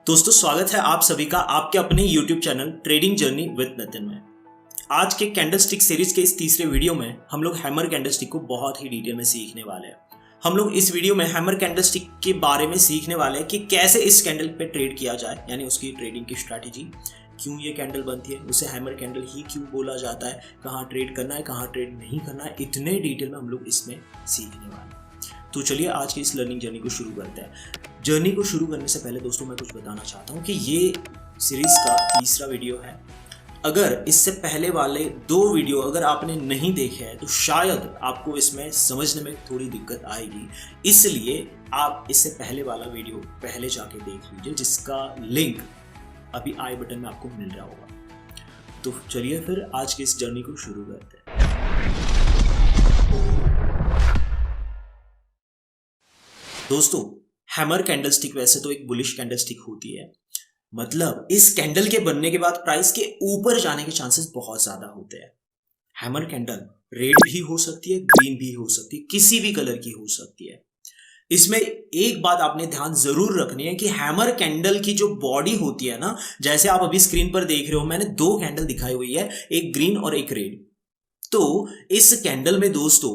दोस्तों स्वागत है आप सभी का आपके अपने YouTube channel trading journey with Nitin में। आज के कैंडलस्टिक सीरीज के इस तीसरे वीडियो में हम लोग हैमर कैंडलस्टिक को बहुत ही डिटेल में सीखने वाले हैं। हम लोग इस वीडियो में हैमर कैंडलस्टिक के बारे में सीखने वाले हैं कि कैसे इस कैंडल पे ट्रेड किया जाए, यानी उसकी ट्रेडिंग की स्ट्रैटेजी, क्यों ये कैंडल बनती है, उसे हैमर कैंडल ही क्यों बोला जाता है, कहाँ ट्रेड करना है कहाँ ट्रेड नहीं करना है, इतने डिटेल में हम लोग इसमें सीखने वाले हैं। तो चलिए आज की इस लर्निंग जर्नी को शुरू करते हैं। जर्नी को शुरू करने से पहले दोस्तों मैं कुछ बताना चाहता हूँ कि ये सीरीज का तीसरा वीडियो है। अगर इससे पहले वाले 2 वीडियो अगर आपने नहीं देखे हैं तो शायद आपको इसमें समझने में थोड़ी दिक्कत आएगी, इसलिए आप इससे पहले वाला वीडियो पहले जाके देख लीजिए, जिसका लिंक अभी आई बटन में आपको मिल रहा होगा। तो चलिए फिर आज की इस जर्नी को शुरू करते हैं। दोस्तों हैमर कैंडलस्टिक वैसे तो एक बुलिश कैंडलस्टिक होती है, मतलब इस कैंडल के बनने के बाद प्राइस के ऊपर जाने के चांसेस बहुत ज्यादा होते हैं। हैमर कैंडल रेड भी हो सकती है, ग्रीन भी हो सकती है, किसी भी कलर की हो सकती है। इसमें एक बात आपने ध्यान जरूर रखनी है कि हैमर कैंडल की जो बॉडी होती है ना, जैसे आप अभी स्क्रीन पर देख रहे हो, मैंने 2 कैंडल दिखाई हुई है, एक ग्रीन और एक रेड। तो इस कैंडल में दोस्तों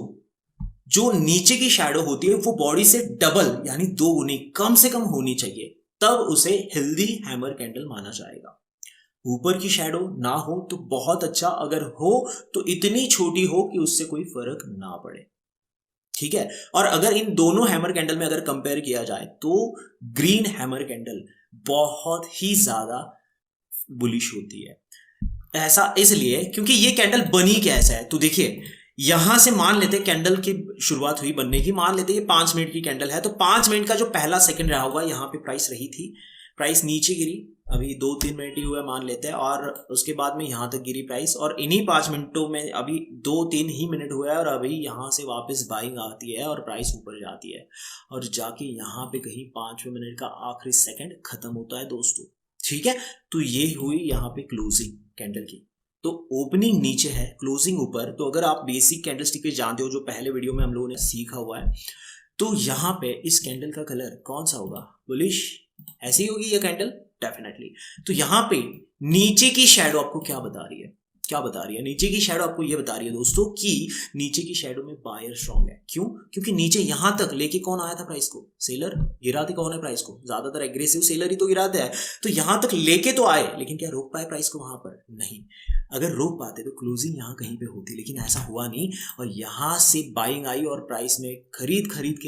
जो नीचे की शैडो होती है वो बॉडी से डबल यानी 2 गुनी कम से कम होनी चाहिए, तब उसे हेल्दी हैमर कैंडल माना जाएगा। ऊपर की शैडो ना हो तो बहुत अच्छा, अगर हो तो इतनी छोटी हो कि उससे कोई फर्क ना पड़े, ठीक है। और अगर इन दोनों हैमर कैंडल में अगर कंपेयर किया जाए तो ग्रीन हैमर कैंडल बहुत ही ज्यादा बुलिश होती है। ऐसा इसलिए क्योंकि ये कैंडल बनी कैसे है, तो देखिए यहां से मान लेते कैंडल की शुरुआत हुई बनने की, मान लेते ये 5 मिनट की कैंडल है, तो 5 मिनट का जो पहला सेकंड रहा होगा यहाँ पे प्राइस रही थी, प्राइस नीचे गिरी, अभी 2-3 मिनट ही हुआ मान लेते हैं, और उसके बाद में यहाँ तक गिरी प्राइस, और इन्हीं 5 मिनटों में अभी 2-3 ही मिनट हुआ है और अभी यहाँ से वापस बाइंग आती है और प्राइस ऊपर जाती है और जाके यहाँ पे कहीं 5वें मिनट का आखिरी सेकंड खत्म होता है दोस्तों, ठीक है। तो ये हुई यहाँ पे क्लोजिंग कैंडल की। तो ओपनिंग नीचे है, क्लोजिंग ऊपर। तो अगर आप बेसिक कैंडलस्टिक पे जानते हो, जो पहले वीडियो में हम लोगों ने सीखा हुआ है, तो यहाँ पे इस कैंडल का कलर कौन सा होगा? बुलिश। ऐसी होगी ये कैंडल डेफिनेटली। तो यहाँ पे नीचे की शैडो आपको क्या बता रही है? नीचे की शैडो आपको ये बता रही है दोस्तों कि नीचे की शैडो में बायर स्ट्रॉन्ग है। क्यों? क्योंकि नीचे यहां तक लेके कौन आया था प्राइस को? सेलर। गिराते कौन है प्राइस को? ज्यादातर एग्रेसिव सेलर ही तो गिराते हैं। तो यहां तक लेके तो आए, लेकिन क्या रोक पाए प्राइस को? वहां पर नहीं। अगर रोक पाते तो क्लोजिंग यहाँ कहीं पे होती, लेकिन ऐसा हुआ नहीं, और यहां से बाइंग आई और प्राइस में खरीद खरीद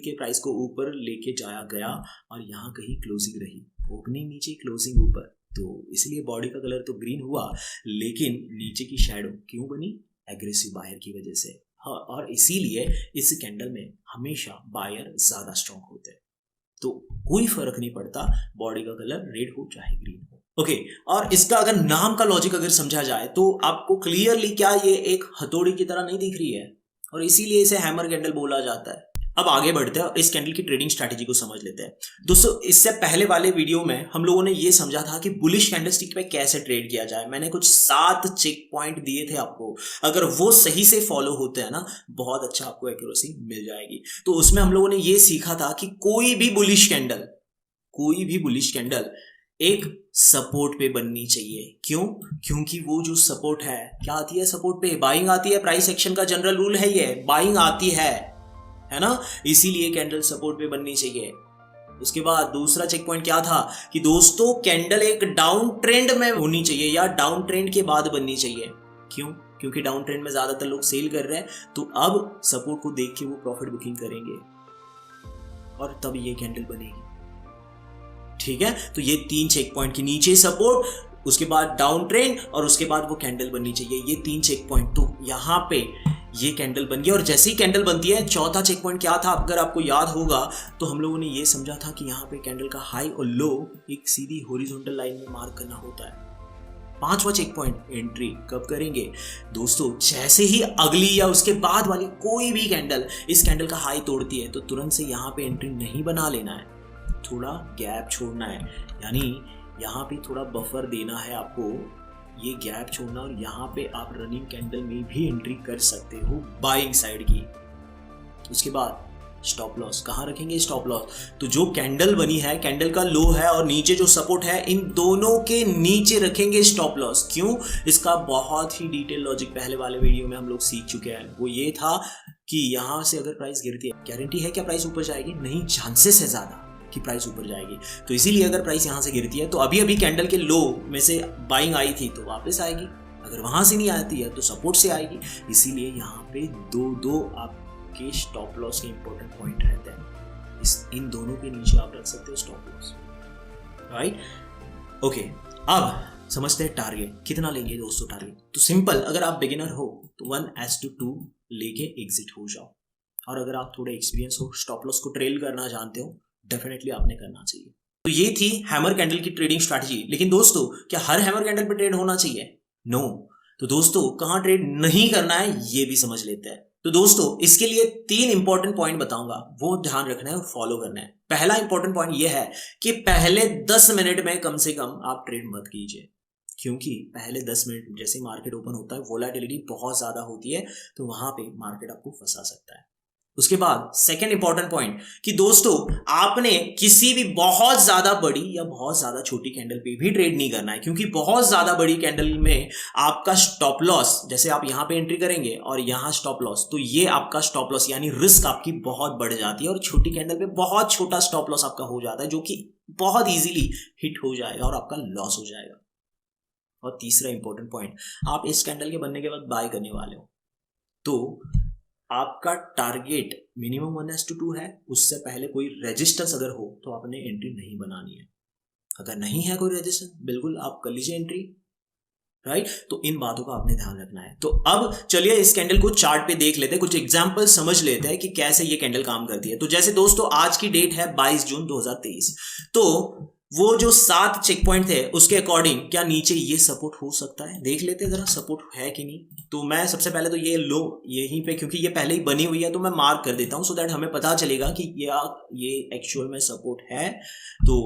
के प्राइस को ऊपर लेके जाया गया, और यहाँ कहीं क्लोजिंग रही, ओपनिंग नीचे क्लोजिंग ऊपर। तो इसलिए बॉडी का कलर तो ग्रीन हुआ, लेकिन नीचे की शैडो क्यों बनी? एग्रेसिव बायर की वजह से। हाँ, और इसीलिए इस कैंडल में हमेशा बायर ज्यादा स्ट्रॉन्ग होते हैं। तो कोई फर्क नहीं पड़ता बॉडी का कलर रेड हो चाहे ग्रीन हो, ओके। और इसका अगर नाम का लॉजिक अगर समझा जाए तो आपको क्लियरली क्या ये एक हथौड़ी की तरह नहीं दिख रही है, और इसीलिए इसे हैमर कैंडल बोला जाता है। अब आगे बढ़ते हैं और इस कैंडल की ट्रेडिंग स्ट्रैटेजी को समझ लेते हैं। दोस्तों इससे पहले वाले वीडियो में हम लोगों ने ये समझा था कि बुलिश कैंडलस्टिक पे कैसे ट्रेड किया जाए। मैंने कुछ 7 चेक पॉइंट दिए थे आपको, अगर वो सही से फॉलो होते हैं ना, बहुत अच्छा आपको एक्यूरेसी मिल जाएगी। तो उसमें हम लोगों ने ये सीखा था कि कोई भी बुलिश कैंडल एक सपोर्ट पे बननी चाहिए। क्यों? क्योंकि वो जो सपोर्ट है, क्या आती है सपोर्ट पे? बाइंग आती है। प्राइस एक्शन का जनरल रूल है ये, बाइंग आती है ना, इसीलिए कैंडल सपोर्ट पे बननी चाहिए। उसके बाद दूसरा चेक पॉइंट क्या था कि दोस्तों कैंडल एक डाउन ट्रेंड में होनी चाहिए या डाउन ट्रेंड के बाद बननी चाहिए। क्यों? क्योंकि डाउन ट्रेंड में ज्यादातर लोग सेल कर रहे हैं, तो अब सपोर्ट को देख के वो प्रॉफिट बुकिंग करेंगे और तब ये कैंडल बनेगी, ठीक है। तो ये 3 चेक पॉइंट की नीचे सपोर्ट, उसके बाद डाउन ट्रेंड, और उसके बाद वो कैंडल बननी चाहिए। ये 3 चेक पॉइंट, तो यहाँ पे ये कैंडल बन गई। और जैसे ही कैंडल बनती है, चौथा चेक पॉइंट क्या था अगर आपको याद होगा, तो हम लोगों ने ये समझा था कि यहाँ पे कैंडल का हाई और लो एक सीधी हॉरिजॉन्टल लाइन में मार्क करना होता है। 5वां चेक पॉइंट, एंट्री कब करेंगे दोस्तों? जैसे ही अगली या उसके बाद वाली कोई भी कैंडल इस कैंडल का हाई तोड़ती है, तो तुरंत से यहाँ पे एंट्री नहीं बना लेना है, थोड़ा गैप छोड़ना है, यानी यहाँ पे थोड़ा बफर देना है आपको, ये गैप छोड़ना, और यहाँ पे आप रनिंग कैंडल में भी एंट्री कर सकते हो बाइंग साइड की। उसके बाद स्टॉप लॉस कहाँ रखेंगे? स्टॉप लॉस तो जो कैंडल बनी है, कैंडल का लो है और नीचे जो सपोर्ट है, इन दोनों के नीचे रखेंगे स्टॉप लॉस। क्यों? इसका बहुत ही डिटेल लॉजिक पहले वाले वीडियो में हम लोग सीख चुके हैं। वो ये था कि यहाँ से अगर प्राइस गिरती है, गारंटी है क्या प्राइस ऊपर जाएगी? नहीं, चांसेस है ज़्यादा कि प्राइस ऊपर जाएगी। तो इसीलिए अगर प्राइस यहाँ से गिरती है तो अभी अभी कैंडल के लो में से बाइंग आई थी तो वापस आएगी, अगर वहाँ से नहीं आती है तो सपोर्ट से आएगी। इसीलिए यहाँ पे दो आपके स्टॉप लॉस के इंपॉर्टेंट पॉइंट रहते हैं। इन दोनों के नीचे आप रख सकते हो स्टॉप लॉस, राइट? ओके, अब समझते हैं टारगेट कितना लेंगे दोस्तों। टारगेट तो सिंपल, अगर आप बिगिनर हो तो 1:2 लेके एग्जिट हो जाओ, और अगर आप थोड़े एक्सपीरियंस हो, स्टॉप लॉस को ट्रेल करना जानते हो, डेफिनेटली आपने करना चाहिए। तो ये थी हैमर कैंडल की ट्रेडिंग स्ट्रैटेजी। लेकिन दोस्तों, क्या हर हैमर कैंडल पे ट्रेड होना चाहिए? नो। तो दोस्तों, कहां ट्रेड नहीं करना है ये भी समझ लेते हैं। तो दोस्तों, इसके लिए 3 इंपॉर्टेंट पॉइंट बताऊंगा, वो ध्यान रखना है और फॉलो करना है। पहला इंपॉर्टेंट पॉइंट ये है कि पहले 10 मिनट में कम से कम आप ट्रेड मत कीजिए, क्योंकि पहले 10 मिनट जैसे मार्केट ओपन होता है, वोलेटिलिटी बहुत ज्यादा होती है, तो वहां पे मार्केट आपको फंसा सकता है। उसके बाद सेकंड इंपॉर्टेंट पॉइंट कि दोस्तों, आपने किसी भी बहुत ज्यादा बड़ी या बहुत ज्यादा छोटी कैंडल पे भी ट्रेड नहीं करना है, क्योंकि बहुत ज्यादा बड़ी कैंडल में आपका स्टॉप लॉस, जैसे आप यहां पे एंट्री करेंगे और यहां स्टॉप लॉस, तो ये आपका स्टॉप लॉस यानी रिस्क आपकी बहुत बढ़ जाती है, और छोटी कैंडल पे बहुत छोटा स्टॉप लॉस आपका हो जाता है, जो कि बहुत इजीली हिट हो जाएगा और आपका लॉस हो जाएगा। और तीसरा इंपॉर्टेंट पॉइंट, आप इस कैंडल के बनने के बाद बाय करने वाले हो, तो आपका टारगेट मिनिमम 1:2 है। उससे पहले कोई रेजिस्टेंस अगर हो तो आपने एंट्री नहीं बनानी है। अगर नहीं है कोई रेजिस्टेंस, बिल्कुल आप कर लीजिए एंट्री, राइट? तो इन बातों का आपने ध्यान रखना है। तो अब चलिए इस कैंडल को चार्ट पे देख लेते हैं, कुछ एग्जांपल समझ लेते हैं कि कैसे ये कैंडल काम करती है। तो जैसे दोस्तों, आज की डेट है 22 जून 2023, तो वो जो 7 चेक पॉइंट थे उसके अकॉर्डिंग क्या नीचे ये सपोर्ट हो सकता है? देख लेते हैं जरा सपोर्ट है कि नहीं। तो मैं सबसे पहले तो ये लो यहीं पे, क्योंकि ये पहले ही बनी हुई है, तो मैं मार्क कर देता हूं सो दैट हमें पता चलेगा कि ये एक्चुअल में सपोर्ट है। तो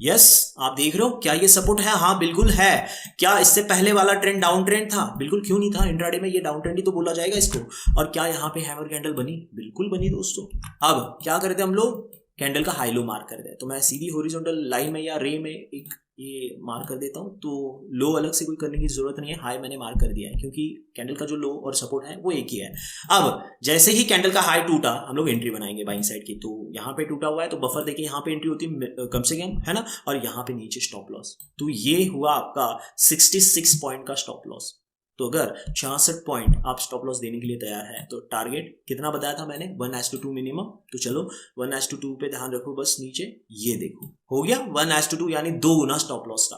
यस, आप देख रहे हो क्या ये सपोर्ट है? हाँ बिल्कुल है। क्या इससे पहले वाला ट्रेंड डाउन ट्रेंड था? बिल्कुल, क्यों नहीं था? इंट्राडे में ये डाउन ट्रेंड ही तो बोला जाएगा इसको। और क्या यहाँ पे हैमर कैंडल बनी? बिल्कुल बनी दोस्तों। अब क्या करते हैं हम लोग? कैंडल का हाई लो मार्क कर दे। तो मैं सीधी हॉरिजॉन्टल लाइन में या रे में एक ये मार्क कर देता हूं। तो लो अलग से कोई करने की जरूरत नहीं है, हाई मैंने मार्क कर दिया है, क्योंकि कैंडल का जो लो और सपोर्ट है वो एक ही है। अब जैसे ही कैंडल का हाई टूटा, हम लोग एंट्री बनाएंगे बाइंग साइड की। तो यहाँ पे टूटा हुआ है तो बफर देखिए, यहाँ पे एंट्री होती है कम से कम, है ना? और यहाँ पे नीचे स्टॉप लॉस। तो ये हुआ आपका 66 पॉइंट का स्टॉप लॉस। तो अगर 66 पॉइंट आप स्टॉप लॉस देने के लिए तैयार है, तो टारगेट कितना बताया था मैंने? 1:2 मिनिमम। तो चलो 1:2 पे ध्यान रखो, बस नीचे ये देखो हो गया 1:2, यानी 2 गुना स्टॉप लॉस का।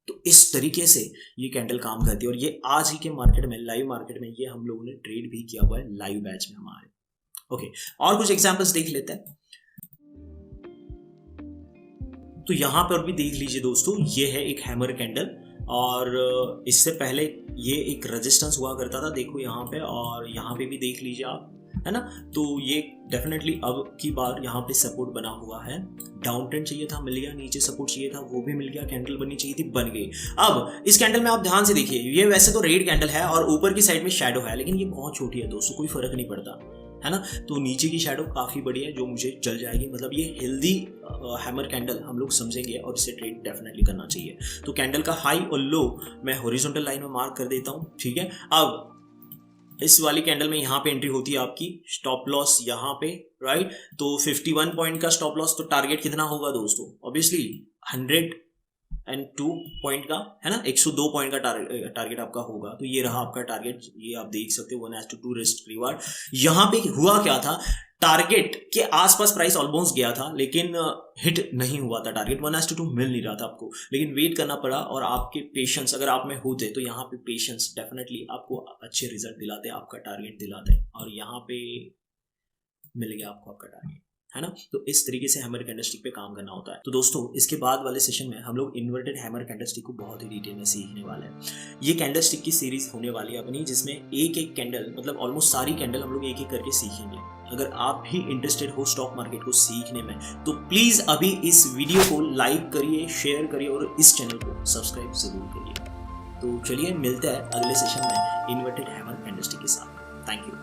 तो इस तरीके से ये कैंडल काम करती है, और ये आज ही के मार्केट में, लाइव मार्केट में, ये हम लोगों ने ट्रेड भी किया हुआ है लाइव बैच में हमारे। ओके, और कुछ एग्जांपल्स देख लेते हैं। तो यहां पर भी देख लीजिए दोस्तों, ये है एक हैमर कैंडल, और इससे पहले ये एक रेजिस्टेंस हुआ करता था, देखो यहाँ पे, और यहाँ पे भी देख लीजिए आप, है ना? तो ये डेफिनेटली अब की बार यहाँ पे सपोर्ट बना हुआ है। डाउन ट्रेंड चाहिए था, मिल गया। नीचे सपोर्ट चाहिए था, वो भी मिल गया। कैंडल बननी चाहिए थी, बन गई। अब इस कैंडल में आप ध्यान से देखिए, ये वैसे तो रेड कैंडल है और ऊपर की साइड में शैडो है, लेकिन ये बहुत छोटी है दोस्तों, कोई फर्क नहीं पड़ता, है ना? तो नीचे की शैडो काफी बड़ी है, जो मुझे चल जाएगी। मतलब ये हेल्दी हैमर कैंडल हम लोग समझेंगे, और इसे ट्रेड डेफिनेटली करना चाहिए। तो कैंडल का हाई और लो मैं हॉरिजॉन्टल लाइन में मार्क कर देता हूँ, ठीक है? अब इस वाली कैंडल में यहाँ पे एंट्री होती है आपकी, स्टॉप लॉस यहाँ पे, राइट? तो 51 पॉइंट का स्टॉप लॉस। तो टारगेट कितना होगा दोस्तों? ऑब्वियसली 102 पॉइंट का, है ना? 102 पॉइंट का टारगेट आपका होगा। तो ये रहा आपका टारगेट, ये आप देख सकते हो 1:2 रिस्क रिवार्ड। यहाँ पे हुआ क्या था, टारगेट के आसपास प्राइस ऑलमोस्ट गया था, लेकिन हिट नहीं हुआ था। टारगेट 1:2 मिल नहीं रहा था आपको, लेकिन वेट करना पड़ा, और आपके पेशेंस अगर आप में होते तो यहाँ पे पेशेंस डेफिनेटली आपको अच्छे रिजल्ट दिलाते, आपका टारगेट दिलाते, और यहाँ पे मिल गया आपको आपका टारगेट, है ना? तो इस तरीके से हैमर कैंडलस्टिक पे काम करना होता है। तो दोस्तों, इसके बाद वाले सेशन में हम लोग इन्वर्टेड हैमर कैंडलस्टिक को बहुत ही डिटेल में सीखने वाले हैं। ये कैंडलस्टिक की सीरीज होने वाली है अपनी, जिसमें एक एक कैंडल, मतलब ऑलमोस्ट सारी कैंडल हम लोग एक एक करके सीखेंगे। अगर आप भी इंटरेस्टेड हो स्टॉक मार्केट को सीखने में, तो प्लीज अभी इस वीडियो को लाइक करिए, शेयर करिए, और इस चैनल को सब्सक्राइब जरूर करिए। तो चलिए मिलते हैं अगले सेशन में इन्वर्टेड हैमर कैंडलस्टिक के साथ। Thank you.